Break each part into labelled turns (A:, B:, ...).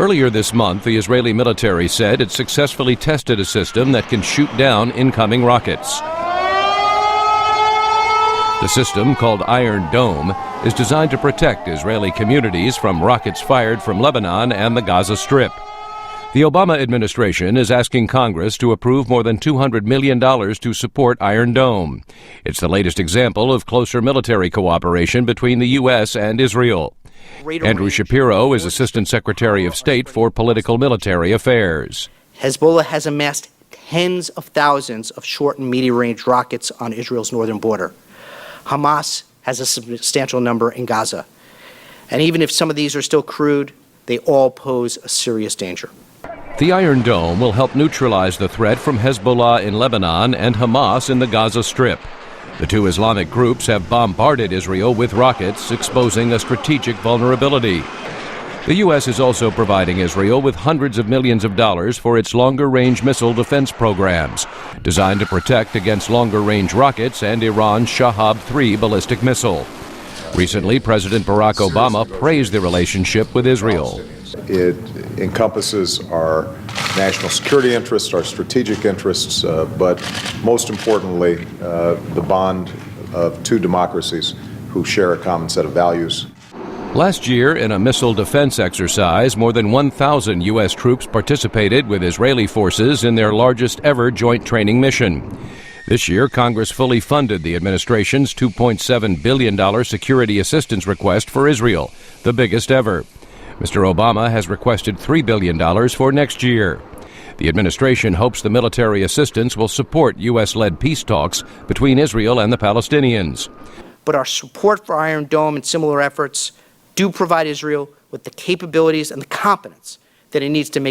A: Earlier this month, the Israeli military said it successfully tested a system that can shoot down incoming rockets. The system, called Iron Dome, is designed to protect Israeli communities from rockets fired from Lebanon and the Gaza Strip. The Obama administration is asking Congress to approve more than $200 million to support Iron Dome. It's the latest example of closer military cooperation between the U.S. and Israel. Andrew Shapiro is Assistant Secretary of State for Political Military Affairs.
B: Hezbollah has amassed tens of thousands of short and medium-range rockets on Israel's northern border. Hamas has a substantial number in Gaza. And even if some of these are still crude, they all pose a serious danger.
A: The Iron Dome will help neutralize the threat from Hezbollah in Lebanon and Hamas in the Gaza Strip. The two Islamic groups have bombarded Israel with rockets, exposing a strategic vulnerability. The U.S. is also providing Israel with hundreds of millions of dollars for its longer-range missile defense programs, designed to protect against longer-range rockets and Iran's Shahab-3 ballistic missile. Recently, President Barack Obama praised the relationship with Israel.
C: It encompasses our national security interests, our strategic interests, but most importantly, the bond of two democracies who share a common set of values.
A: Last year, in a missile defense exercise, more than 1,000 U.S. troops participated with Israeli forces in their largest ever joint training mission. This year, Congress fully funded the administration's $2.7 billion security assistance request for Israel, the biggest ever. Mr. Obama has requested $3 billion for next year. The administration hopes the military assistance will support U.S.-led peace talks between Israel and the Palestinians.
B: But our support for Iron Dome and similar efforts do provide Israel with the capabilities and the competence that it needs to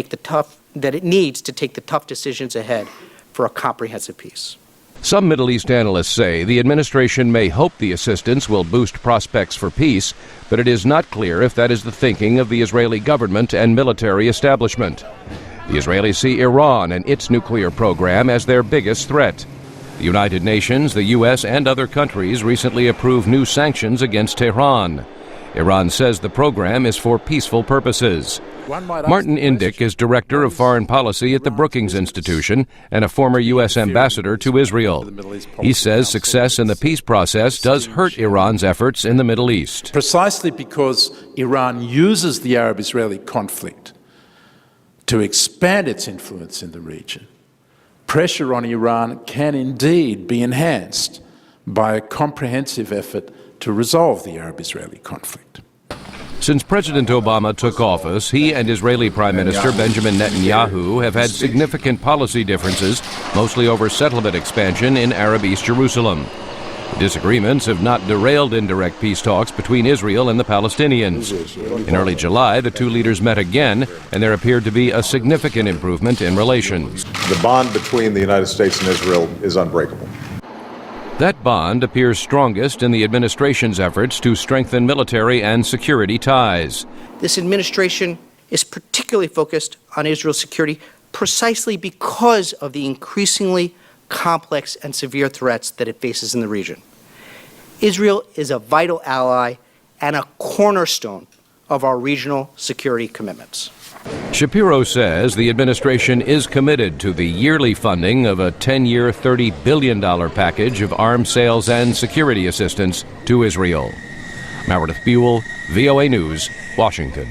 B: take the tough decisions ahead for a comprehensive peace.
A: Some Middle East analysts say the administration may hope the assistance will boost prospects for peace, but it is not clear if that is the thinking of the Israeli government and military establishment. The Israelis see Iran and its nuclear program as their biggest threat. The United Nations, the U.S., and other countries recently approved new sanctions against Tehran. Iran says the program is for peaceful purposes. Martin Indyk is Director of Foreign Policy at the Brookings Institution and a former U.S. ambassador to Israel. He says success in the peace process does hurt Iran's efforts in the Middle East.
D: Precisely because Iran uses the Arab-Israeli conflict to expand its influence in the region, pressure on Iran can indeed be enhanced by a comprehensive effort to resolve the Arab-Israeli conflict.
A: Since President Obama took office, he and Israeli Prime Minister Benjamin Netanyahu have had significant policy differences, mostly over settlement expansion in Arab East Jerusalem. The disagreements have not derailed indirect peace talks between Israel and the Palestinians. In early July, the two leaders met again, and there appeared to be a significant improvement in relations.
C: The bond between the United States and Israel is unbreakable.
A: That bond appears strongest in the administration's efforts to strengthen military and security ties.
B: This administration is particularly focused on Israel's security precisely because of the increasingly complex and severe threats that it faces in the region. Israel is a vital ally and a cornerstone of our regional security commitments.
A: Shapiro says the administration is committed to the yearly funding of a 10-year, $30 billion package of arms sales and security assistance to Israel. Meredith Buel, VOA News, Washington.